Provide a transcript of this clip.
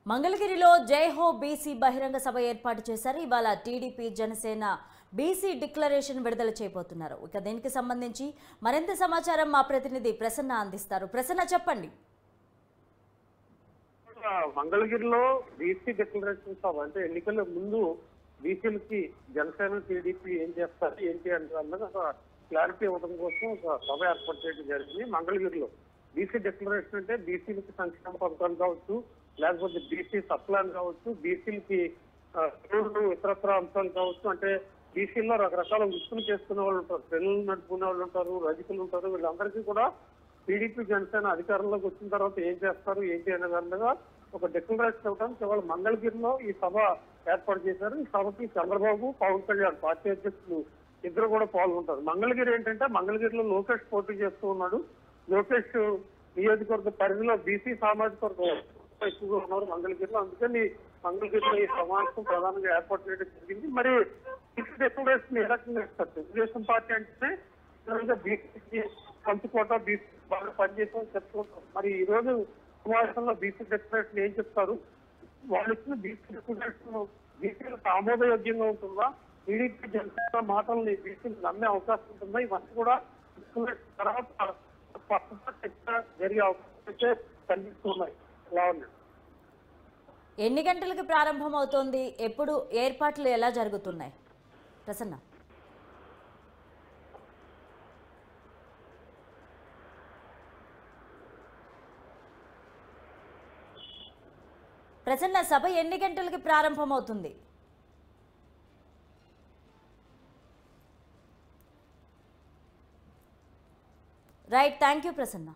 మంగళగిరిలో జై హో బీసీ బహిరంగ సభ ఏర్పాటు చేశారు. ఇవాళ టీడీపీ జనసేన బీసీ డిక్లరేషన్ విడుదల చేయబోతున్నారు. ఇక దీనికి సంబంధించి మరింత సమాచారం మా ప్రతినిధి ప్రసన్న అందిస్తారు. ప్రసన్న, చెప్పండి. మంగళగిరిలో బీసీ డిక్లరేషన్ సభ అంటే ఎన్నికల ముందు బీసీలకి జనసేన టీడీపీ ఏం చేస్తారు ఏంటి అంటే ఒక క్లారిటీ ఇవ్వడం కోసం ఒక సభ ఏర్పాటు చేయడం జరిగింది మంగళగిరిలో. బీసీ డిక్లరేషన్ అంటే బీసీలకి సంక్షేమ పథకాలు కావచ్చు, లేకపోతే బీసీ సప్లాన్ కావచ్చు, బీసీలకి ఇతరత్ర అంశాలు కావచ్చు. అంటే బీసీలో రకరకాల వృత్తులు చేసుకునే వాళ్ళు ఉంటారు, పెళ్లి నడుపుకునే వాళ్ళు ఉంటారు, రజకులు ఉంటారు. వీళ్ళందరికీ కూడా టీడీపీ జనసేన అధికారంలోకి వచ్చిన తర్వాత ఏం చేస్తారు ఏంటి అనే విధంగా ఒక డిక్లరేషన్ ఇవ్వడానికి ఇవాళ మంగళగిరిలో ఈ సభ ఏర్పాటు చేశారు. ఈ సభకి చంద్రబాబు, పవన్ కళ్యాణ్ పార్టీ అధ్యక్షులు ఇద్దరు కూడా పాల్గొంటారు. మంగళగిరి ఏంటంటే మంగళగిరిలో లోకేష్ పోటీ చేస్తూ ఉన్నాడు. లోకేష్ నియోజకవర్గ పరిధిలో బీసీ సామాజిక వర్గం ఎక్కువగా ఉన్నారు మంగళగిరిలో. అందుకని మంగళగిరిలో ఈ సమావేశం ప్రధానంగా ఏర్పాటు చేయడం జరిగింది. మరి బీసీ డిక్లరేషన్ ఏ రకంగా ఇస్తారు? తెలుగుదేశం పార్టీ అంటే బీసీకి పంచుకోట, బీసీ బాగా పనిచేసామని చెప్పుకుంటారు. మరి ఈ రోజు సమావేశంలో బీసీ డిక్లరేషన్ ఏం చెప్తారు? వాళ్ళు ఇచ్చిన బీసీ డిక్లరేషన్ బీసీలకు ఆమోదయోగ్యంగా ఉంటుందా? టీడీపీ జనసేన మాటల్ని బీసీలు నమ్మే అవకాశం ఉంటుందా? ఇవన్నీ కూడా డిక్లరేషన్ తర్వాత జరిగే అవకాశం అయితే కనిపిస్తున్నాయి. ఎలా ఉన్నాయి? ఎన్ని గంటలకు ప్రారంభం అవుతోంది? ఎప్పుడు ఏర్పాట్లు ఎలా జరుగుతున్నాయి? ప్రసన్న, సభ ఎన్ని గంటలకి ప్రారంభం అవుతుంది? Right, thank you Prasanna.